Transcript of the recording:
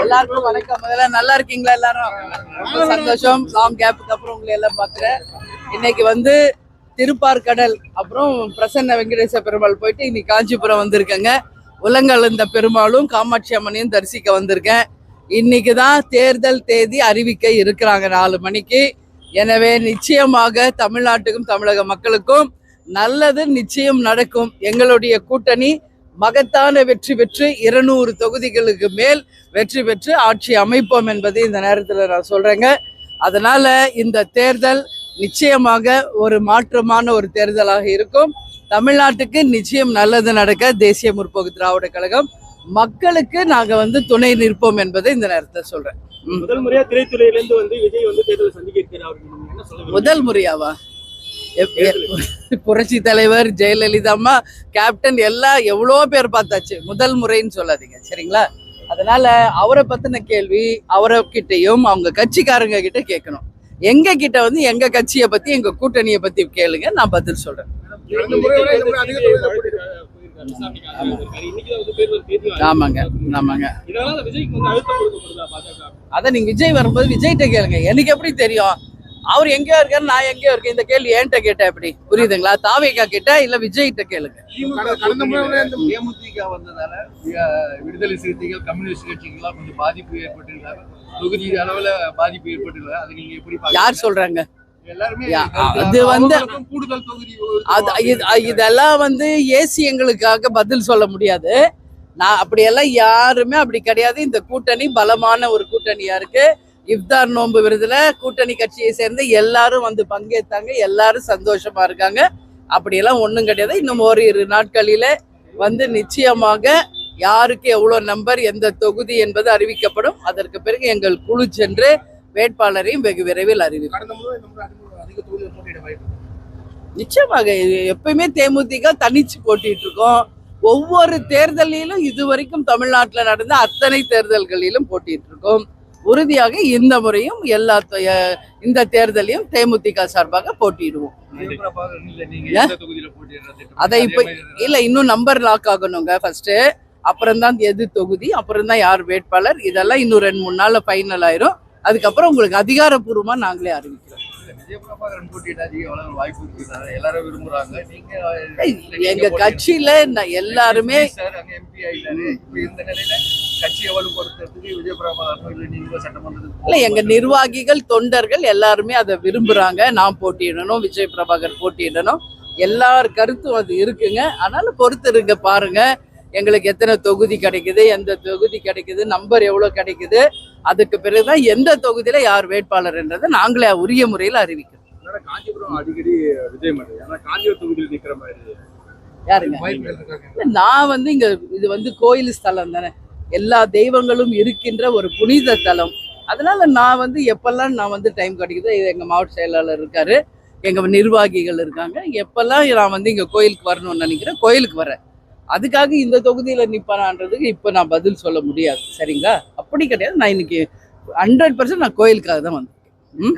எல்லாருக்கும் வணக்கம். முதல்ல நல்லா இருக்கீங்களா? எல்லாரும் ரொம்ப சந்தோஷம். லாங் கேப்புக்கு அப்புறம் உங்களை எல்லாம் பார்க்குறேன். இன்னைக்கு வந்து திருப்பார்கடல் அப்புறம் பிரசன்ன வெங்கடேச பெருமாள் போயிட்டு இன்னைக்கு காஞ்சிபுரம் வந்திருக்கேங்க. உலகளந்த பெருமாளும் காமாட்சி அம்மனையும் தரிசிக்க வந்திருக்கேன். இன்னைக்கு தான் தேர்தல் தேதி அறிவிக்க இருக்கிறாங்க 4 மணிக்கு. எனவே நிச்சயமாக தமிழ்நாட்டுக்கும் தமிழக மக்களுக்கும் நல்லது நிச்சயம் நடக்கும். எங்களுடைய கூட்டணி மகத்தான வெற்றி பெற்று 200 தொகுதிகளுக்கு மேல் வெற்றி பெற்று ஆட்சி அமைப்போம் என்பதை இந்த நேரத்தில் நான் சொல்றேங்க. அதனால இந்த தேர்தல் நிச்சயமாக ஒரு மாற்றமான ஒரு தேர்தலாக இருக்கும். தமிழ்நாட்டுக்கு நிச்சயம் நல்லது நடக்க தேசிய முற்போக்கு திராவிட கழகம் மக்களுக்கு நாங்க வந்து துணை நிற்போம் என்பதை இந்த நேரத்தில் சொல்றேன். முதல் முறையா திரைத்துறையிலிருந்து வந்து விஜய் வந்து தேர்தலை சந்திக்க இருக்கிறார். முதல் முறையாவா? புரட்சி தலைவர் ஜெயலலிதா அம்மா கேப்டன் எல்லாம் எவ்வளோ பேர் பார்த்தாச்சு. முதல் முறைன்னு சொல்லாதீங்க சரிங்களா? அதனால அவரை பத்தின கேள்வி அவரை கிட்டையும் அவங்க கட்சிக்காரங்க கிட்ட கேட்கணும். எங்க கிட்ட வந்து எங்க கட்சியை பத்தி எங்க கூட்டணியை பத்தி கேளுங்க, நான் பதில் சொல்றேன். ஆமாங்க ஆமாங்க. அத நீங்க விஜய் வரும்போது விஜய்கிட்ட கேளுங்க. எனக்கு எப்படி தெரியும்? அவர் எங்கேயோ இருக்காரு, நான் எங்கேயோ இருக்கேன். இந்த கேள்வி என்கிட்ட கேட்டா எப்படி புரியுதுங்களா? தாவேகா கிட்ட இல்ல விஜய்கிட்ட கேளுங்க. தேமுதிக வந்ததால விடுதலை சிறுத்தைகள் கம்யூனிஸ்ட் கட்சிகள்லாம் கொஞ்சம் பாதிப்பு ஏற்பட்டிருக்காங்க. தொகுதி அளவுல பாதிப்பு ஏற்பட்டிருக்காங்க. அது நீங்க எப்படி யார் சொல்றாங்க? அது வந்து கூடுதல் தொகுதி இதெல்லாம் வந்து ஏசி எங்களுக்காக பதில் சொல்ல முடியாது. நான் அப்படியெல்லாம் யாருமே அப்படி கிடையாது. இந்த கூட்டணி பலமான ஒரு கூட்டணியா இருக்கு. இஃப்தார் நோன்பு விருதுல கூட்டணி கட்சியை சேர்ந்து எல்லாரும் வந்து பங்கேற்றாங்க. எல்லாரும் சந்தோஷமா இருக்காங்க. அப்படியெல்லாம் ஒன்றும் கிடையாது. இன்னும் ஓரிரு நாட்களில வந்து நிச்சயமாக யாருக்கு எவ்வளோ நம்பர் எந்த தொகுதி என்பது அறிவிக்கப்படும். அதற்கு பிறகு எங்கள் குழு சென்று வேட்பாளரையும் வெகு விரைவில் அறிவிக்கும். நிச்சயமாக எப்பயுமே தேமுதிக தனிச்சு போட்டிட்டு இருக்கோம். ஒவ்வொரு தேர்தலிலும் இதுவரைக்கும் தமிழ்நாட்டில் நடந்த அத்தனை தேர்தல்களிலும் போட்டிட்டு இருக்கோம். உறுதியாக இந்த முறையும் இந்த தேர்தலையும் தேமுதிக சார்பாக போட்டிடுவோம். அதை இப்ப இல்ல, இன்னும் நம்பர் லாக் ஆகணுங்க ஃபர்ஸ்ட். அப்புறம் தான் எது தொகுதி, அப்புறம் தான் யார் வேட்பாளர், இதெல்லாம் இன்னும் 2-3 நாள்ல ஃபைனல் ஆயிரும். அதுக்கப்புறம் உங்களுக்கு அதிகாரப்பூர்வமா நாங்களே அறிவிக்கிறோம். எங்க கட்சியில எல்லாருமே இல்ல, எங்க நிர்வாகிகள் தொண்டர்கள் எல்லாருமே அதை விரும்புறாங்க. நான் போட்டியிடணும், விஜய் பிரபாகர் போட்டியிடணும், எல்லார் கருத்தும் அது இருக்குங்க. அதனால பொறுத்து இருங்க, பாருங்க எங்களுக்கு எத்தனை தொகுதி கிடைக்குது, எந்த தொகுதி கிடைக்குது, நம்பர் எவ்வளவு கிடைக்குது. அதுக்கு பிறகுதான் எந்த தொகுதியில யார் வேட்பாளர் என்றதை நாங்களே உரிய முறையில் அறிவிக்கிறோம். அடிக்கடி விஜய் காஞ்சிபுரம் தொகுதியில் நிக்கிற மாதிரி யாருங்க? நான் வந்து இங்க இது வந்து கோயில் ஸ்தலம் தானே, எல்லா தெய்வங்களும் இருக்கின்ற ஒரு புனித தலம். அதனால நான் வந்து எப்பெல்லாம் நான் வந்து டைம் கிடைக்குது, எங்க மாவட்ட செயலாளர் இருக்காரு, எங்க நிர்வாகிகள் இருக்காங்க, எப்பெல்லாம் நான் வந்து இங்க கோயிலுக்கு வரணும்னு நினைக்கிறேன் கோயிலுக்கு வரேன். அதுக்காக இந்த தொகுதியில நிப்பானான்றதுக்கு இப்ப நான் பதில் சொல்ல முடியாது சரிங்களா? அப்படி கிடையாது. நான் இன்னைக்கு 100% நான் கோயிலுக்காக தான் வந்தேன்.